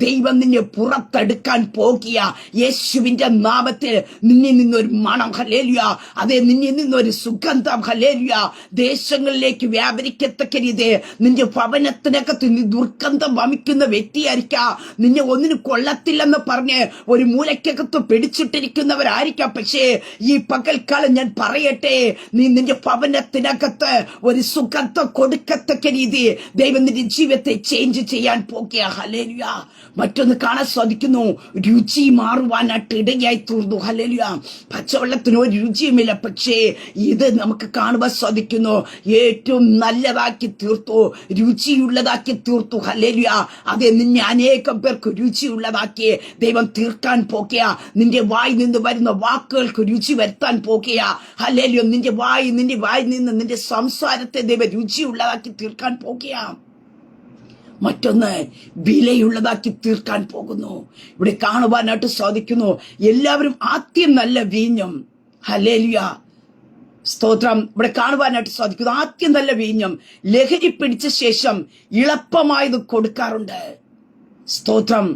ദൈവം നിന്നെ പുറത്തെടുക്കാൻ പോകുക. യേശുവിന്റെ നാമത്തിൽ നിന്നിൽ നിന്നൊരു മണം, ഹല്ലേലൂയ, അതെ, നിന്നിൽ നിന്നൊരു സുഗന്ധം, ഹല്ലേലൂയ, ദേശങ്ങളിലേക്ക് വ്യാപരിക്കത്തക്ക രീതി നിന്റെ ഭവനത്തിനകത്ത് നീ ദുർഗന്ധം വമിക്കുന്ന വ്യക്തിയായിരിക്കാം. നിന്നെ ഒന്നിനും കൊള്ളത്തില്ലെന്ന് പറഞ്ഞ് ഒരു മൂലക്കകത്ത് പിടിച്ചിട്ടിരിക്കുന്നവരായിരിക്കാം, പക്ഷേ ഈ പകൽക്കാലം ഞാൻ പറയട്ടെ, നീ നിന്റെ ഭവനത്തിനകത്ത് ഒരു സുഗന്ധം കൊടുക്കത്തക്ക രീതി ദൈവം നിന്റെ ജീവിതത്തെ ചേഞ്ച് ചെയ്യാൻ പോകുക. ഹല്ലേലൂയ. മറ്റൊന്ന് കാണാൻ സാധിക്കുന്നു, രുചി മാറുവാനായിട്ട് ഇടയായി തീർന്നു. ഹല്ലേലൂയ. പച്ചവെള്ളത്തിന് ഒരു രുചിയുമില്ല, പക്ഷേ ഇത് നമുക്ക് കാണുവാൻ സാധിക്കുന്നു, ഏറ്റവും നല്ലതാക്കി തീർത്തു, രുചിയുള്ളതാക്കി തീർത്തു. ഹല്ലേലൂയ. അതെ, നിന്നെ അനേകം പേർക്ക് രുചിയുള്ളതാക്കി ദൈവം തീർക്കാൻ പോകുക. നിന്റെ വായി നിന്ന് വരുന്ന വാക്കുകൾക്ക് രുചി വരുത്താൻ പോകുക. ഹല്ലേലൂയ. നിന്റെ വായി നിന്ന് നിന്റെ സംസാരത്തെ ദൈവം രുചിയുള്ളതാക്കി തീർക്കാൻ പോകുക. മറ്റൊന്ന് വിലയുള്ളതാക്കി തീർക്കാൻ പോകുന്നു. ഇവിടെ കാണുവാനായിട്ട് സാധിക്കുന്നു, എല്ലാവരും ആദ്യം നല്ല വീഞ്ഞും, ഹല്ലേലൂയ, സ്തോത്രം, ഇവിടെ കാണുവാനായിട്ട് സാധിക്കുന്നു, ആദ്യം നല്ല വീഞ്ഞും ലഹരി പിടിച്ച ശേഷം ഇളപ്പമായത് കൊടുക്കാറുണ്ട്. സ്തോത്രം.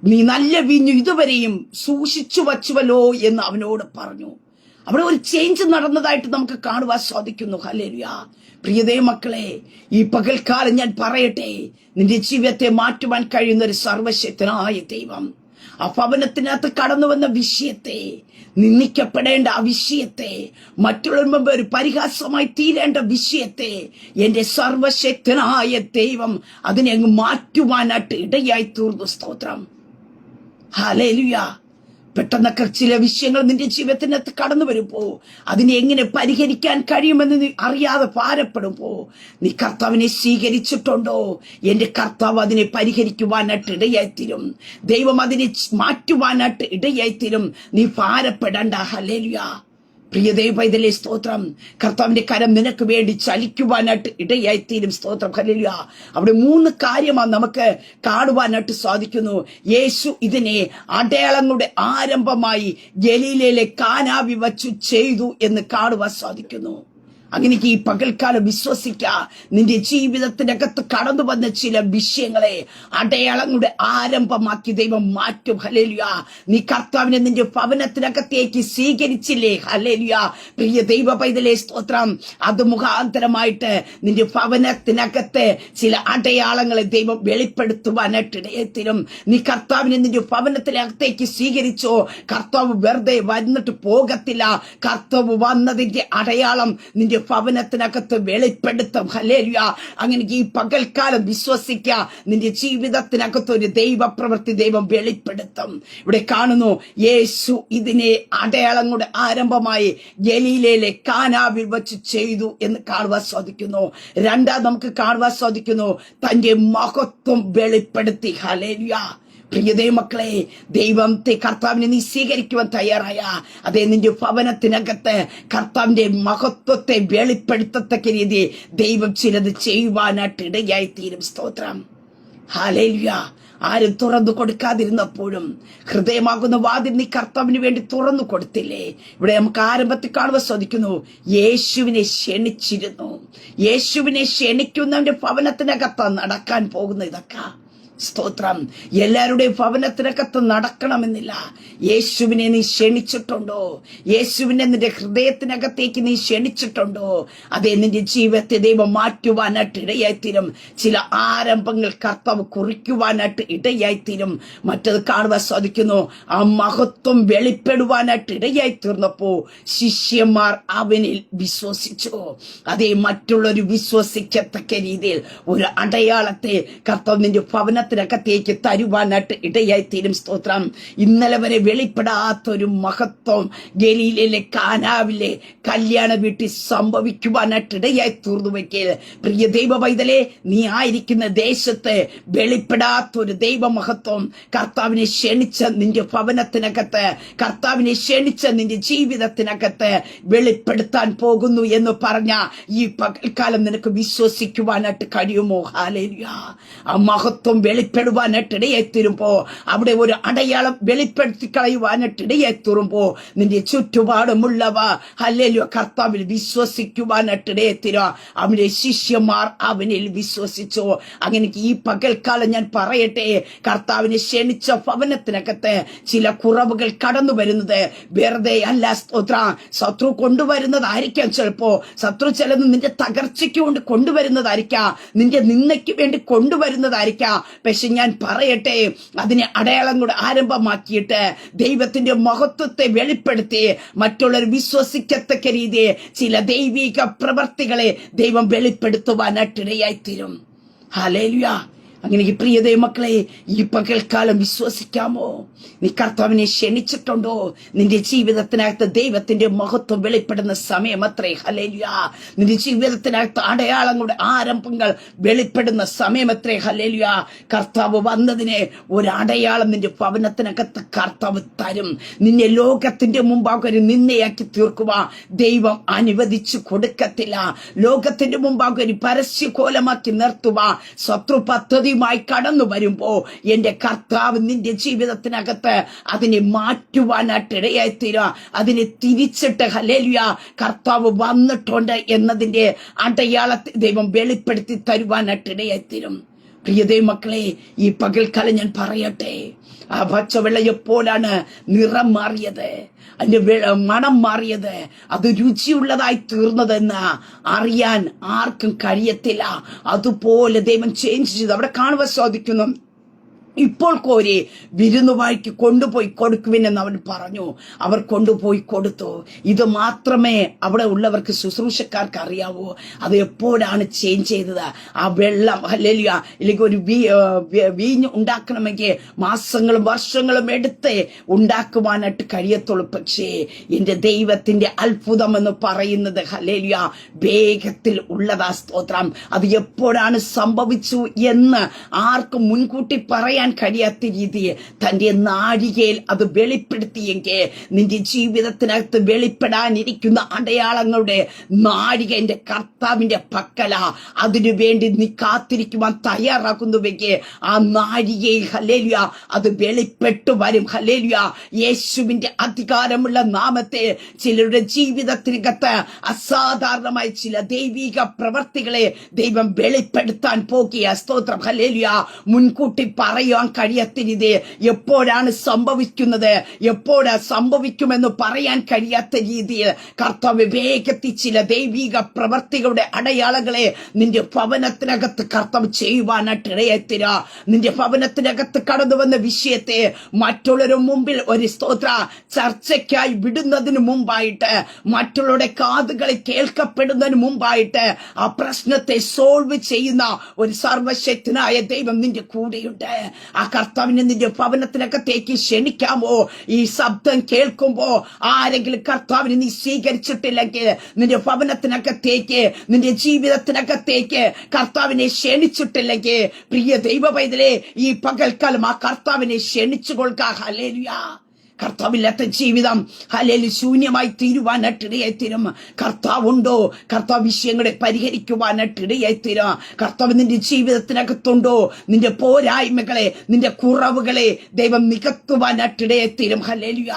നീ നല്ല വീഞ്ഞു ഇതുവരെയും സൂക്ഷിച്ചു വച്ചുവല്ലോ എന്ന് അവനോട് പറഞ്ഞു. അവിടെ ഒരു ചേഞ്ച് നടന്നതായിട്ട് നമുക്ക് കാണുവാൻ സാധിക്കുന്നു. ഹല്ലേലൂയ. പ്രിയതേ മക്കളെ, ഈ പകൽക്കാലം ഞാൻ പറയട്ടെ, നിന്റെ ജീവിതത്തെ മാറ്റുവാൻ കഴിയുന്ന ഒരു സർവശക്തനായ ദൈവം, ആ ഭവനത്തിനകത്ത് കടന്നു വന്ന വിഷയത്തെ, നിന്ദിക്കപ്പെടേണ്ട ആ വിഷയത്തെ, മറ്റുള്ളവർ മുമ്പ് ഒരു പരിഹാസമായി തീരേണ്ട വിഷയത്തെ എന്റെ സർവശക്തനായ ദൈവം അതിനെ അങ്ങ് മാറ്റുവാനായിട്ട് ഇടയായി തീർന്നു. സ്തോത്രം. ഹല്ലേലൂയ. പെട്ടെന്നൊക്കെ ചില വിഷയങ്ങൾ നിന്റെ ജീവിതത്തിനകത്ത് കടന്നു വരുമ്പോ അതിനെ എങ്ങനെ പരിഹരിക്കാൻ കഴിയുമെന്ന് നീ അറിയാതെ ഭാരപ്പെടുമ്പോ നീ കർത്താവിനെ സ്വീകരിച്ചിട്ടുണ്ടോ? എന്റെ കർത്താവ് അതിനെ പരിഹരിക്കുവാനായിട്ട് ഇടയായിത്തീരും. ദൈവം അതിനെ മാറ്റുവാനായിട്ട് ഇടയായിത്തീരും. നീ ഭാരപ്പെടണ്ട. ഹല്ലേലൂയ. പ്രിയ ദൈവപൈതലേ, സ്തോത്രം. കർത്താവിന്റെ കരം നിനക്ക് വേണ്ടി ചലിക്കുവാനായിട്ട് ഇടയായിത്തീരും. സ്തോത്രം. ഹല്ലേലൂയ. അവിടെ 3 കാര്യമാണ് നമുക്ക് കാണുവാനായിട്ട് സാധിക്കുന്നു. യേശു ഇതിനെ അടയാളങ്ങളുടെ ആരംഭമായി ഗലീലയിലെ കാനാവിൽ വച്ചു ചെയ്തു എന്ന് കാണുവാൻ സാധിക്കുന്നു. അങ്ങനെ ഈ പകൽക്കാലം വിശ്വസിക്ക, നിന്റെ ജീവിതത്തിനകത്ത് കടന്നു വന്ന ചില വിഷയങ്ങളെ അടയാളങ്ങളുടെ ആരംഭമാക്കി ദൈവം മാറ്റും. ഹല്ലേലൂയ. നീ കർത്താവിനെ നിന്റെ ഭവനത്തിനകത്തേക്ക് സ്വീകരിച്ചില്ലേ? ഹല്ലേലൂയ. പ്രിയ ദൈവ പൈതലേ, സ്തോത്രം. അത് മുഖാന്തരമായിട്ട് നിന്റെ ഭവനത്തിനകത്ത് ചില അടയാളങ്ങളെ ദൈവം വെളിപ്പെടുത്തുവാനായിട്ട് ഇടയത്തിലും. നീ കർത്താവിനെ നിന്റെ ഭവനത്തിനകത്തേക്ക് സ്വീകരിച്ചോ, കർത്താവ് വെറുതെ വന്നിട്ട് പോകത്തില്ല. കർത്താവ് വന്നതിന്റെ അടയാളം നിന്റെ ഭവനത്തിനകത്ത് വെളിപ്പെടുത്തും. ഹല്ലേലൂയ. അങ്ങനെ ഈ പകൽക്കാലം വിശ്വസിക്ക, നിന്റെ ജീവിതത്തിനകത്ത് ഒരു ദൈവപ്രവൃത്തി ദൈവം വെളിപ്പെടുത്തും. ഇവിടെ കാണുന്നു, യേശു ഇതിനെ അടയാളങ്ങളുടെ ആരംഭമായി ഗലീലയിലെ കാനാവിൽ വച്ച് ചെയ്തു എന്ന് കാണുവാൻ സാധിക്കുന്നു. രണ്ടാം നമുക്ക് കാണുവാൻ സാധിക്കുന്നു, തന്റെ മഹത്വം വെളിപ്പെടുത്തി. ഹല്ലേലൂയ. പ്രിയ ദൈവമക്കളെ, ദൈവത്തെ കർത്താവിനെ നീ സ്വീകരിക്കുവാൻ തയ്യാറായ അതേ നിന്റെ ഭവനത്തിനകത്ത് കർത്താവിന്റെ മഹത്വത്തെ വെളിപ്പെടുത്തത്തക്ക രീതി ദൈവം ചിലത് ചെയ്യുവാനായിട്ട് ഇടയായി തീരും. സ്തോത്രം. ഹല്ലേലൂയ. ആരും തുറന്നു കൊടുക്കാതിരുന്നപ്പോഴും ഹൃദയമാകുന്ന വാതിൽ നീ കർത്താവിന് വേണ്ടി തുറന്നു കൊടുത്തില്ലേ? ഇവിടെ നമുക്ക് ആരംഭത്തിൽ കാണുവാൻ സാധിക്കുന്നു, യേശുവിനെ ക്ഷണിച്ചിരുന്നു. യേശുവിനെ ക്ഷണിക്കുന്നവന്റെ ഭവനത്തിനകത്ത് നടക്കാൻ പോകുന്ന ഇതൊക്കെ. സ്തോത്രം. എല്ലാവരുടെയും ഭവനത്തിനകത്ത് നടക്കണമെന്നില്ല. യേശുവിനെ നീ ക്ഷണിച്ചിട്ടുണ്ടോ? യേശുവിനെ നിന്റെ ഹൃദയത്തിനകത്തേക്ക് നീ ക്ഷണിച്ചിട്ടുണ്ടോ? അതേ നിന്റെ ജീവിതത്തെ ദൈവം മാറ്റുവാനായിട്ട് ഇടയായിത്തീരും. ചില ആരംഭങ്ങൾ കർത്താവ് കുറിക്കുവാനായിട്ട് ഇടയായിത്തീരും. മറ്റത് കാണുവാൻ സാധിക്കുന്നു, ആ മഹത്വം വെളിപ്പെടുവാനായിട്ട് ഇടയായി തീർന്നപ്പോ ശിഷ്യന്മാർ അവനിൽ വിശ്വസിച്ചു. അതേ മറ്റുള്ളവർ വിശ്വസിക്കത്തക്ക രീതിയിൽ ഒരു അടയാളത്തെ കർത്താവ് നിന്റെ ഭവനത്തിനകത്തേക്ക് തരുവാനായിട്ട് ഇടയായിത്തീരും. സ്തോത്രം. ഇന്നലെ വരെ വെളിപ്പെടാത്തൊരു മഹത്വം ഗലീലയിലെ കാനാവിലെ കല്യാണ വീട്ടിൽ സംഭവിക്കുവാനായിട്ട് ഇടയായി തീർന്നുവെങ്കിൽ, പ്രിയ ദൈവ പൈതലേ, നീ ആയിരിക്കുന്ന ദേശത്ത് വെളിപ്പെടാത്തൊരു ദൈവമഹത്വം കർത്താവിനെ ക്ഷണിച്ച നിന്റെ ഭവനത്തിനകത്ത്, കർത്താവിനെ ക്ഷണിച്ച നിന്റെ ജീവിതത്തിനകത്ത് വെളിപ്പെടുത്താൻ പോകുന്നു എന്ന് പറഞ്ഞ ഈ പകൽക്കാലം നിനക്ക് വിശ്വസിക്കുവാനായിട്ട് കഴിയുമോ? ഹല്ലേലൂയ. ആ മഹത്വം വെളിപ്പെടുവാനായിട്ട് ഇടയെത്തിരുമ്പോ, അവിടെ ഒരു അടയാളം വെളിപ്പെടുത്തി കളയുവാനായിട്ട് ഇടയെത്തുമ്പോ നിന്റെ ചുറ്റുപാടുമുള്ളവ ഹല്ലേലൂയ കർത്താവിൽ വിശ്വസിക്കുവാനായിട്ട് ഇടയെത്തിര. അവന്റെ ശിഷ്യന്മാർ അവനിൽ വിശ്വസിച്ചു. അങ്ങനെ ഈ പകൽക്കാലം ഞാൻ പറയട്ടെ, കർത്താവിനെ ക്ഷണിച്ച ഭവനത്തിനകത്ത് ചില കുറവുകൾ കടന്നു വരുന്നത് വെറുതെ അല്ല. സ്തോത്ര. ശത്രു കൊണ്ടുവരുന്നതായിരിക്കാം. ചിലപ്പോ ശത്രു ചിലത് നിന്റെ തകർച്ചയ്ക്ക് കൊണ്ട് കൊണ്ടുവരുന്നതായിരിക്കാം, നിന്റെ നിന്ദയ്ക്ക് വേണ്ടി കൊണ്ടുവരുന്നതായിരിക്കാം. പക്ഷെ ഞാൻ പറയട്ടെ, അതിനെ അടയാളം കൂടെ ആരംഭമാക്കിയിട്ട് ദൈവത്തിന്റെ മഹത്വത്തെ വെളിപ്പെടുത്തി മറ്റുള്ളവർ വിശ്വസിക്കത്തക്ക രീതിയിൽ ചില ദൈവിക പ്രവർത്തികളെ ദൈവം വെളിപ്പെടുത്തുവാനായിട്ട് ഇടയായിത്തീരും. ഹല്ലേലൂയ. അങ്ങനെ ഈ പ്രിയ ദൈവമക്കളെ, ഈ പകൽക്കാലം വിശ്വസിക്കാമോ? നീ കർത്താവിനെ ക്ഷണിച്ചിട്ടുണ്ടോ? നിന്റെ ജീവിതത്തിനകത്ത് ദൈവത്തിന്റെ മഹത്വം വെളിപ്പെടുന്ന സമയം അത്രേ. ഹല്ലേലൂയ. നിന്റെ ജീവിതത്തിനകത്ത് അടയാളങ്ങളുടെ ആരംഭങ്ങൾ വെളിപ്പെടുന്ന സമയം അത്രേ. ഹല്ലേലൂയ. കർത്താവ് വന്നതിനെ ഒരു അടയാളം നിന്റെ ഭവനത്തിനകത്ത് കർത്താവ് തരും. നിന്നെ ലോകത്തിന്റെ മുമ്പാകെ ഒരു നിന്നയാക്കി തീർക്കുക ദൈവം അനുവദിച്ചു കൊടുക്കത്തില്ല. ലോകത്തിന്റെ മുമ്പാകെ ഒരു പരസ്യകോലമാക്കി നിർത്തുക ശത്രു പദ്ധതിയുമായി കടന്നു വരുമ്പോ എന്റെ കർത്താവ് നിന്റെ ജീവിതത്തിനകത്ത് അതിനെ മാറ്റുവാനായിട്ട് ഇടയായിത്തീരുക. അതിനെ തിരിച്ചിട്ട് ഹല്ലേലൂയ കർത്താവ് വന്നിട്ടുണ്ട് എന്നതിന്റെ അടയാളത്തെ ദൈവം വെളിപ്പെടുത്തി തരുവാനായിട്ട് ഇടയായിത്തീരും. പ്രിയ ദൈവമക്കളെ, ഈ പകൽക്കാലം ഞാൻ പറയട്ടെ, ആ പച്ചവെള്ള എപ്പോഴാണ് നിറം മാറിയത്, അതിന്റെ മണം മാറിയത്, അത് രുചിയുള്ളതായി തീർന്നതെന്ന് അറിയാൻ ആർക്കും കഴിയത്തില്ല. അതുപോലെ ദൈവം ചേഞ്ച് ചെയ്തു. അവിടെ കാണുവാൻ സാധിക്കുന്നു, ഇപ്പോൾ കോരി വിരുന്നുവാഴിക്ക് കൊണ്ടുപോയി കൊടുക്കുവിനെന്ന് അവൻ പറഞ്ഞു. അവർ കൊണ്ടുപോയി കൊടുത്തു. ഇത് മാത്രമേ അവിടെ ഉള്ളവർക്ക് ശുശ്രൂഷക്കാർക്ക് അറിയാവൂ. അത് എപ്പോഴാണ് ചേഞ്ച് ചെയ്തത്? ആ വെള്ളം ഹല്ലേലൂയ ഇല്ലെങ്കിൽ ഒരു വീഞ്ഞ് ഉണ്ടാക്കണമെങ്കിൽ മാസങ്ങളും വർഷങ്ങളും എടുത്ത് ഉണ്ടാക്കുവാനായിട്ട് കഴിയത്തുള്ളൂ. പക്ഷേ എന്റെ ദൈവത്തിന്റെ അത്ഭുതം എന്ന് പറയുന്നത് ഹല്ലേലൂയ വേഗത്തിൽ ഉള്ളതാ. സ്തോത്രം. അത് എപ്പോഴാണ് സംഭവിച്ചു എന്ന് ആർക്കും മുൻകൂട്ടി പറയാൻ കഴിയാത്ത രീതിയിൽ തന്റെ നാഴികയിൽ അത് വെളിപ്പെടുത്തിയെങ്കിൽ നിന്റെ ജീവിതത്തിനകത്ത് വെളിപ്പെടാനിരിക്കുന്ന അടയാളങ്ങളുടെ നാഴിക എന്റെ കർത്താവിന്റെ പക്കല. അതിനുവേണ്ടി നീ കാത്തിരിക്കുവാൻ തയ്യാറാക്കുന്നുവെങ്കിൽ ആ നാഴികയിൽ ഹല്ലേലൂയ അത് വെളിപ്പെട്ടു വരും. ഹല്ലേലൂയ യേശുവിന്റെ അധികാരമുള്ള നാമത്തെ ചിലരുടെ ജീവിതത്തിനകത്ത് അസാധാരണമായ ചില ദൈവിക പ്രവർത്തികളെ ദൈവം വെളിപ്പെടുത്താൻ പോകുക. സ്തോത്രം. ഹല്ലേലൂയ മുൻകൂട്ടി പറയുവാൻ കഴിയാത്ത രീതി എപ്പോഴാണ് സംഭവിക്കുന്നത്, എപ്പോഴാ സംഭവിക്കുമെന്ന് പറയാൻ കഴിയാത്ത രീതിയിൽ കർത്താവ് വേഗത്തിൽ ചില ദൈവിക പ്രവർത്തികളുടെ അടയാളങ്ങളെ നിന്റെ ഭവനത്തിനകത്ത് കർത്താവ് ചെയ്യുവാനായിട്ട് ഇടയായിത്തീരാ. നിന്റെ ഭവനത്തിനകത്ത് കടന്നു വന്ന വിഷയത്തെ മറ്റുള്ളവരുടെ മുമ്പിൽ ഒരു സ്തോത്ര ചർച്ചയ്ക്കായി വിടുന്നതിന് മുമ്പായിട്ട്, മറ്റുള്ളവരുടെ കാതുകളിൽ കേൾക്കപ്പെടുന്നതിന് മുമ്പായിട്ട് ആ പ്രശ്നത്തെ സോൾവ് ചെയ്യുന്ന ഒരു സർവശക്തനായ ദൈവം നിന്റെ കൂടെയുണ്ട്. ആ കർത്താവിനെ നിന്റെ ഭവനത്തിനകത്തേക്ക് ക്ഷണിക്കാമോ? ഈ ശബ്ദം കേൾക്കുമ്പോ ആരെങ്കിലും കർത്താവിനെ നീ സ്വീകരിച്ചിട്ടില്ലെങ്കിൽ നിന്റെ ഭവനത്തിനകത്തേക്ക്, നിന്റെ ജീവിതത്തിനകത്തേക്ക് കർത്താവിനെ ക്ഷണിച്ചിട്ടില്ലെങ്കിൽ പ്രിയ ദൈവ പൈതലേ, ഈ പകൽക്കാലം ആ കർത്താവിനെ ക്ഷണിച്ചു കൊള്ളുക. ഹല്ലേലൂയ. കർത്താവില്ലാത്ത ജീവിതം ഹല്ലേലൂയ ശൂന്യമായി തീരുവാനായിട്ട് ഇടയായിത്തീരും. കർത്താവുണ്ടോ? കർത്താവ് വിഷയങ്ങളെ പരിഹരിക്കുവാനായിട്ട് ഇടയായിത്തീരും. കർത്താവ് നിന്റെ ജീവിതത്തിനകത്തുണ്ടോ? നിന്റെ പോരായ്മകളെ, നിന്റെ കുറവുകളെ ദൈവം നികത്തുവാനായിട്ട് ഇടയായിത്തീരും. ഹല്ലേലൂയ.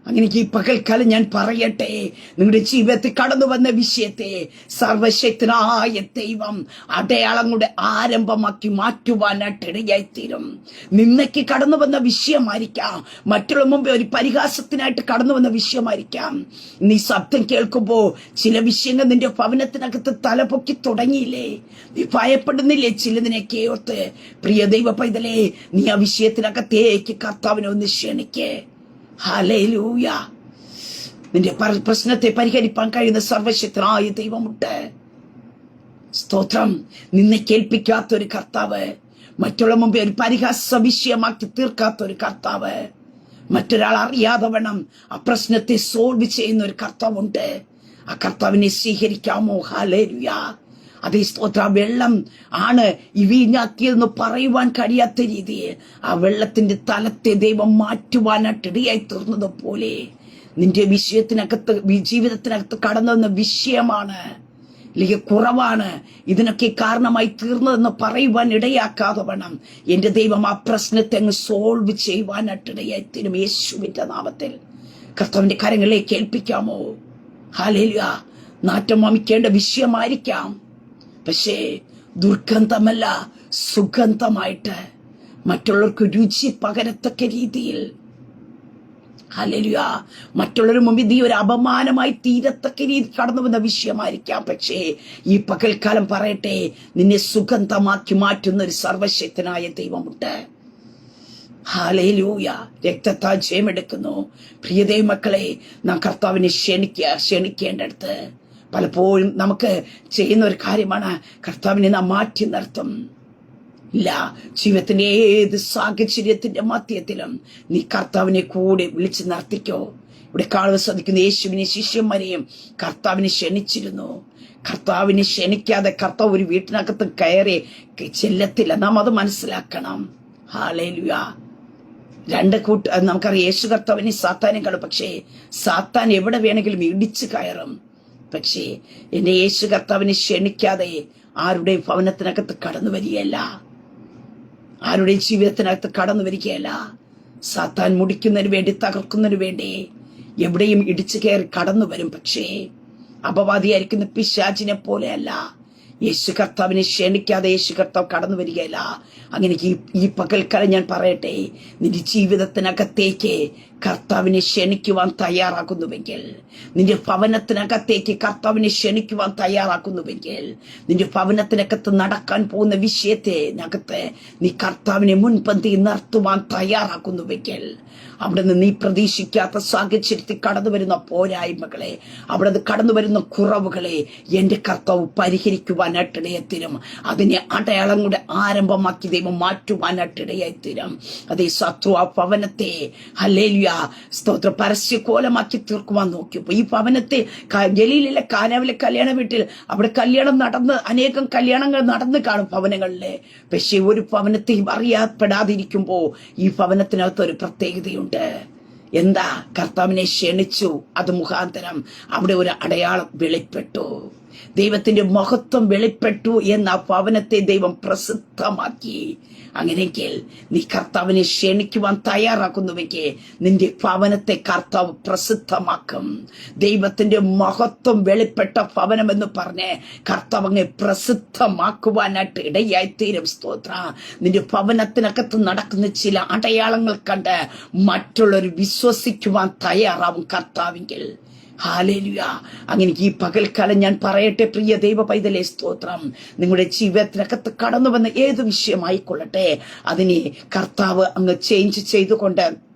അങ്ങനെ ഈ പകൽക്കാലം ഞാൻ പറയട്ടെ, നിങ്ങളുടെ ജീവിതത്തിൽ കടന്നു വന്ന വിഷയത്തെ സർവശക്തനായ ദൈവം അടയാളങ്ങളുടെ ആരംഭമാക്കി മാറ്റുവാനായിട്ട് ഇടയായിത്തീരും. നിന്നയ്ക്ക് കടന്നു വന്ന വിഷയമായിരിക്കാം, മറ്റുള്ള മുമ്പേ ഒരു പരിഹാസത്തിനായിട്ട് കടന്നു വന്ന വിഷയമായിരിക്കാം. നീ ശബ്ദം കേൾക്കുമ്പോ ചില വിഷയങ്ങൾ നിന്റെ ഭവനത്തിനകത്ത് തലപൊക്കി തുടങ്ങിയില്ലേ? നീ ഭയപ്പെടുന്നില്ലേ ചിലതിനെയൊക്കെ ഓർത്ത്? പ്രിയ ദൈവ പൈതലേ, നീ ആ വിഷയത്തിനകത്തേക്ക് കർത്താവിനെ ഒന്ന് ക്ഷണിക്കേ. ഹല്ലേലൂയ. നിന്റെ പ്രശ്നത്തെ പരിഹരിപ്പാൻ കഴിയുന്ന സർവശക്തനായ ദൈവമുണ്ട്. സ്തോത്രം. നിന്നെ കേൾപ്പിക്കാത്തൊരു കർത്താവ്, മറ്റുള്ള മുമ്പേ ഒരു പരിഹാസ വിഷയമാക്കി തീർക്കാത്തൊരു കർത്താവ്, മറ്റൊരാൾ അറിയാതെ വേണം ആ പ്രശ്നത്തെ സോൾവ് ചെയ്യുന്ന ഒരു കർത്താവുണ്ട്. ആ കർത്താവിനെ സ്വീകരിക്കാമോ? ഹല്ലേലൂയ. അതേ സ്തോത്ര. വെള്ളം ആണ് ഈ വീഞ്ഞാക്കിയതെന്ന് പറയുവാൻ കഴിയാത്ത രീതിയിൽ ആ വെള്ളത്തിന്റെ തലത്തെ ദൈവം മാറ്റുവാനായിട്ട് ഇടയായി തീർന്നത് പോലെ നിന്റെ വിഷയത്തിനകത്ത്, ജീവിതത്തിനകത്ത് കടന്നു വന്ന വിഷയമാണ്, അല്ലെങ്കിൽ കുറവാണ് ഇതിനൊക്കെ കാരണമായി തീർന്നതെന്ന് പറയുവാൻ ഇടയാക്കാതെ വേണം എന്റെ ദൈവം ആ പ്രശ്നത്തെ അങ്ങ് സോൾവ് ചെയ്യുവാനായിട്ട് ഇടയായിത്തീരും. യേശുവിന്റെ നാമത്തിൽ കർത്താവിന്റെ കരങ്ങളിലേക്ക് ഏൽപ്പിക്കാമോ? ഹല്ലേലൂയ. നാറ്റം വമിക്കേണ്ട വിഷയമായിരിക്കാം, പക്ഷേ ദുർഗന്ധമല്ല, സുഗന്ധമായിട്ട് മറ്റുള്ളവർക്ക് രുചി പകരത്തക്ക രീതിയിൽ ഹല്ലേലൂയ മറ്റുള്ളവരുടെ മുമ്പിൽ നീ ഒരു അപമാനമായി തീരത്തക്ക രീതി കടന്നു വന്ന വിഷയമായിരിക്കാം. പക്ഷേ ഈ പകൽക്കാലം പറയട്ടെ, നിന്നെ സുഗന്ധമാക്കി മാറ്റുന്ന ഒരു സർവശക്തനായ ദൈവമുണ്ട്. ഹല്ലേലൂയ. രക്തത്താൽ ജയമെടുക്കുന്നു. പ്രിയതേ മക്കളെ, നാം കർത്താവിനെ ക്ഷണിക്കേണ്ടടുത്ത് പലപ്പോഴും നമുക്ക് ചെയ്യുന്ന ഒരു കാര്യമാണ് കർത്താവിനെ നാം മാറ്റി നിർത്തും. ഇല്ല, ജീവിതത്തിന്റെ ഏത് സാഹചര്യത്തിന്റെ മധ്യത്തിലും നീ കർത്താവിനെ കൂടെ വിളിച്ചു നിർത്തിക്കോ. ഇവിടെ കാണുവാൻ സാധിക്കുന്ന യേശുവിനെ ശിഷ്യന്മാരെയും കർത്താവിനെ ക്ഷണിച്ചിരുന്നു. കർത്താവിനെ ക്ഷണിക്കാതെ കർത്താവ് ഒരു വീട്ടിനകത്ത് കയറി ചെല്ലത്തില്ല. നാം അത് മനസ്സിലാക്കണം. ഹല്ലേലൂയ. രണ്ട് നമുക്കറിയാം, യേശു കർത്താവിനെ സാത്താനെ കാണും. പക്ഷേ സാത്താൻ എവിടെ വേണമെങ്കിലും ഇടിച്ചു കയറും. പക്ഷേ എന്റെ യേശു കർത്താവിനെ ക്ഷണിക്കാതെ ആരുടെയും ഭവനത്തിനകത്ത് കടന്നു വരികയല്ല, ആരുടെയും ജീവിതത്തിനകത്ത് കടന്നു വരികയല്ല. സാത്താൻ മുടിക്കുന്നതിന് വേണ്ടി, തകർക്കുന്നതിന് വേണ്ടി എവിടെയും ഇടിച്ചു കയറി കടന്നു വരും. പക്ഷേ അപവാദിയായിരിക്കുന്ന പിശാചിനെ പോലെയല്ല. യേശു കർത്താവിനെ ക്ഷണിക്കാതെ യേശു കർത്താവ് കടന്നു വരികയല്ല. അങ്ങനെ ഈ പകൽക്കാലം ഞാൻ പറയട്ടെ, നിന്റെ ജീവിതത്തിനകത്തേക്ക് കർത്താവിനെ ക്ഷണിക്കുവാൻ തയ്യാറാക്കുന്നുവെങ്കിൽ, നിന്റെ ഭവനത്തിനകത്തേക്ക് കർത്താവിനെ ക്ഷണിക്കുവാൻ തയ്യാറാക്കുന്നുവെങ്കിൽ, നിന്റെ ഭവനത്തിനകത്ത് നടക്കാൻ പോകുന്ന വിഷയത്തിനകത്ത് നീ കർത്താവിനെ മുൻപന്തി നിർത്തുവാൻ തയ്യാറാക്കുന്നുവെങ്കിൽ, അവിടുന്ന് നീ പ്രതീക്ഷിക്കാത്ത സാഹചര്യത്തിൽ കടന്നു വരുന്ന പോരായ്മകളെ, അവിടുന്ന് കടന്നു വരുന്ന കുറവുകളെ എന്റെ കർത്താവ് പരിഹരിക്കുവാനായിട്ടിടയത്തീരും. അതിനെ അടയാളങ്ങളുടെ ആരംഭമാക്കി ദൈവം മാറ്റുവാനായിട്ടിടയായിത്തീരും. അതേ ശത്രു ആ ഭവനത്തെ ഹല്ലേലൂയ സ്തോത്ര പരസ്യകോലമാക്കി തീർക്കുവാൻ നോക്കിയപ്പോ ഈ ഭവനത്തെ ഗലീലിലെ കാനാവിലെ കല്യാണ വീട്ടിൽ അവിടെ കല്യാണം നടന്ന് അനേകം കല്യാണങ്ങൾ നടന്നു കാണും ഭവനങ്ങളിലെ. പക്ഷെ ഒരു ഭവനത്തെയും അറിയപ്പെടാതിരിക്കുമ്പോ ഈ ഭവനത്തിനകത്ത് ഒരു പ്രത്യേകതയുണ്ട്. എന്താ? കർത്താവിനെ ക്ഷണിച്ചു, അത് മുഖാന്തരം അവിടെ ഒരു അടയാളം വെളിപ്പെട്ടു. ദൈവത്തിന്റെ മഹത്വം വെളിപ്പെട്ടു എന്ന ഭവനത്തെ ദൈവം പ്രസിദ്ധമാക്കി. അങ്ങനെയെങ്കിൽ നീ കർത്താവിനെ ക്ഷണിക്കുവാൻ തയ്യാറാക്കുന്നുവെങ്കിൽ നിന്റെ ഭവനത്തെ കർത്താവ് പ്രസിദ്ധമാക്കും. ദൈവത്തിന്റെ മഹത്വം വെളിപ്പെട്ട ഭവനം എന്ന് പറഞ്ഞ് കർത്താവ് അങ്ങ് പ്രസിദ്ധമാക്കുവാനായിട്ട് ഇടയായിത്തീരും. സ്തോത്ര. നിന്റെ ഭവനത്തിനകത്ത് നടക്കുന്ന ചില അടയാളങ്ങൾ കണ്ട് മറ്റുള്ളവർ വിശ്വസിക്കുവാൻ തയ്യാറാവും കർത്താവെങ്കിൽ. ഹല്ലേലൂയ. അങ്ങനെ ഈ പകൽക്കാലം ഞാൻ പറയട്ടെ, പ്രിയ ദൈവ പൈതലേ, സ്തോത്രം. നിങ്ങളുടെ ജീവിതത്തിനകത്ത് കടന്നു വന്ന ഏത് വിഷയമായിക്കൊള്ളട്ടെ, അതിനെ കർത്താവ് അങ്ങ് ചേഞ്ച് ചെയ്തുകൊണ്ട്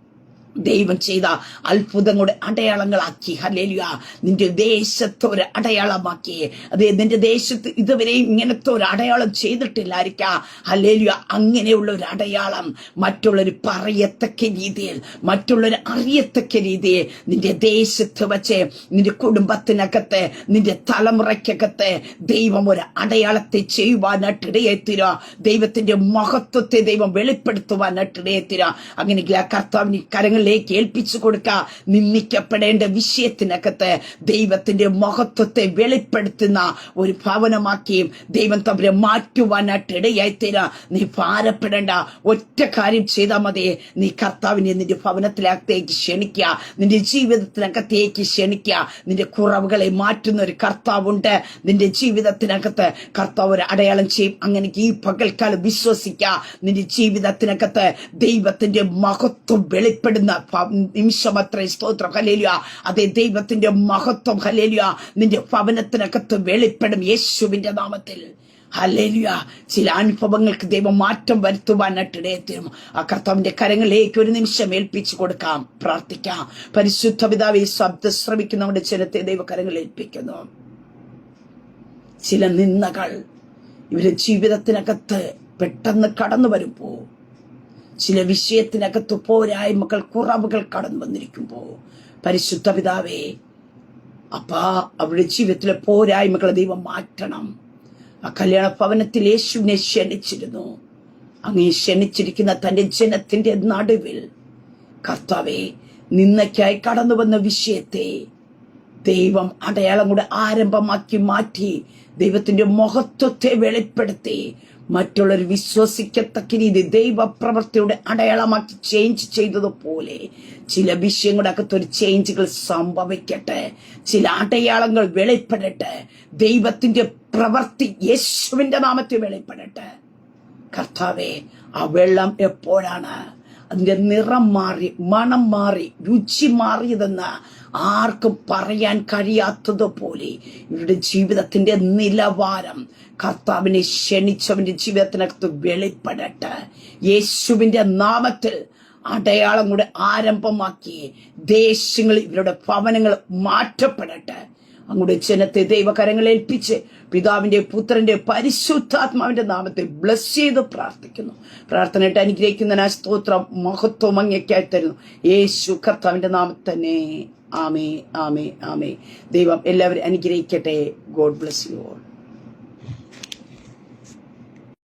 ദൈവം ചെയ്ത അത്ഭുതങ്ങളുടെ അടയാളങ്ങളാക്കി. ഹല്ലേലൂയ. നിന്റെ ദേശത്ത് ഒരു അടയാളമാക്കി. അതെ, നിന്റെ ദേശത്ത് ഇതുവരെ ഇങ്ങനത്തെ ഒരു അടയാളം ചെയ്തിട്ടില്ലായിരിക്കാം. ഹല്ലേലൂയ. അങ്ങനെയുള്ള ഒരു അടയാളം മറ്റുള്ളവർ പറയത്തക്ക രീതിയിൽ, മറ്റുള്ളവർ അറിയത്തക്ക രീതിയിൽ നിന്റെ ദേശത്ത് വച്ച്, നിന്റെ കുടുംബത്തിനകത്ത്, നിന്റെ തലമുറയ്ക്കകത്ത് ദൈവം ഒരു അടയാളത്തെ ചെയ്യുവാനായിട്ട് ഇടയെത്തിരാ. ദൈവത്തിന്റെ മഹത്വത്തെ ദൈവം വെളിപ്പെടുത്തുവാനായിട്ട് ഇടയെത്തിരാ. അങ്ങനെ കർത്താവിന് കരങ്ങളിൽ ഏൽപ്പിച്ചു കൊടുക്ക. നിന്ദിക്കപ്പെടേണ്ട വിഷയത്തിനകത്ത് ദൈവത്തിന്റെ മഹത്വത്തെ വെളിപ്പെടുത്തുന്ന ഒരു ഭവനമാക്കിയും ദൈവം തമ്മിലെ മാറ്റുവാനായിട്ട് ഇടയായിത്തീരാ. നീ ഭാരപ്പെടേണ്ട. ഒറ്റ കാര്യം ചെയ്താൽ മതി. നീ കർത്താവിനെ നിന്റെ ഭവനത്തിനകത്തേക്ക് ക്ഷണിക്കുക, നിന്റെ ജീവിതത്തിനകത്തേക്ക് ക്ഷണിക്കുക. നിന്റെ കുറവുകളെ മാറ്റുന്ന ഒരു കർത്താവുണ്ട്. നിന്റെ ജീവിതത്തിനകത്ത് കർത്താവ് ഒരു അടയാളം ചെയ്യും. അങ്ങനെ ഈ പകൽക്കാലം വിശ്വസിക്കുക. നിന്റെ ജീവിതത്തിനകത്ത് ദൈവത്തിന്റെ മഹത്വം വെളിപ്പെടുന്ന നിമിഷമത്രേ. സ്തോത്രം. ഹല്ലേലൂയ. അതേ, ദൈവത്തിന്റെ മഹത്വം ഹല്ലേലൂയ നിന്റെ ഭവനത്തിനകത്ത് വെളിപ്പെടും യേശുവിന്റെ നാമത്തിൽ. ഹല്ലേലൂയ. ചില അനുഭവങ്ങൾക്ക് ദൈവം മാറ്റം വരുത്തുവാനായിട്ട് ഇടയെത്തിരും. ആ കർത്താവിന്റെ കരങ്ങളിലേക്ക് ഒരു നിമിഷം ഏൽപ്പിച്ചു കൊടുക്കാം, പ്രാർത്ഥിക്കാം. പരിശുദ്ധ പിതാവേ, ശബ്ദം ശ്രമിക്കുന്ന നമ്മുടെ ജനത്തെ ദൈവകരങ്ങളിൽ ഏൽപ്പിക്കുന്നു. ചില നിന്ദകൾ ഇവരുടെ ജീവിതത്തിനകത്ത് പെട്ടെന്ന് കടന്നു വരുമ്പോ, ചില വിഷയത്തിനകത്ത് പോരായ്മകൾ, കുറവുകൾ കടന്നു വന്നിരിക്കുമ്പോ, പരിശുദ്ധ പിതാവേ, അപ്പാ അവരുടെ ജീവിതത്തിലെ പോരായ്മകളെ ദൈവം മാറ്റണം. ആ കല്യാണ ഭവനത്തിൽ യേശുവിനെ ക്ഷണിച്ചിരുന്നു. അങ്ങേ ക്ഷണിച്ചിരിക്കുന്ന തന്റെ ജനത്തിന്റെ നടുവിൽ കർത്താവേ, നിന്നയ്ക്കായി കടന്നു വന്ന വിഷയത്തെ ദൈവം അടയാളം കൂടെ ആരംഭമാക്കി മാറ്റി ദൈവത്തിന്റെ മഹത്വത്തെ വെളിപ്പെടുത്തി മറ്റുള്ളവർ വിശ്വസിക്കത്തക്ക രീതി ദൈവപ്രവൃത്തിയുടെ അടയാളമാക്കി ചേഞ്ച് ചെയ്തതുപോലെ ചില വിഷയങ്ങളുടെ അകത്തൊരു ചേഞ്ചുകൾ സംഭവിക്കട്ടെ. ചില അടയാളങ്ങൾ വെളിപ്പെടട്ടെ. ദൈവത്തിന്റെ പ്രവൃത്തി യേശുവിന്റെ നാമത്തിൽ വെളിപ്പെടട്ടെ. കർത്താവേ, ആ വെള്ളം എപ്പോഴാണ് അതിന്റെ നിറം മാറി, മണം മാറി, രുചി മാറിയതെന്ന് ആർക്കും പറയാൻ കഴിയാത്തതുപോലെ ഇവരുടെ ജീവിതത്തിന്റെ നിലവാരം കർത്താവിനെ ക്ഷണിച്ചവന്റെ ജീവിതത്തിനകത്ത് വെളിപ്പെടട്ടെ. യേശുവിന്റെ നാമത്തിൽ അടയാളം കൂടെ ആരംഭമാക്കി ദേശങ്ങൾ, ഇവരുടെ ഭവനങ്ങൾ മാറ്റപ്പെടട്ടെ. അങ്ങോട്ട് ജനത്തെ ദൈവകരങ്ങളിൽ ഏൽപ്പിച്ച് പിതാവിന്റെ പുത്രന്റെ പരിശുദ്ധാത്മാവിന്റെ നാമത്തെ ബ്ലസ് ചെയ്ത് പ്രാർത്ഥിക്കുന്നു. പ്രാർത്ഥനയായിട്ട് അനുഗ്രഹിക്കുന്ന സ്തോത്രം, മഹത്വം അങ്ങേക്കായി തരുന്നു. യേശു കർത്താവിന്റെ നാമത്തിൽ തന്നെ. ആമേ, ആമേ, ആമേ. ദൈവം എല്ലാവരും അനുഗ്രഹിക്കട്ടെ. God bless you all.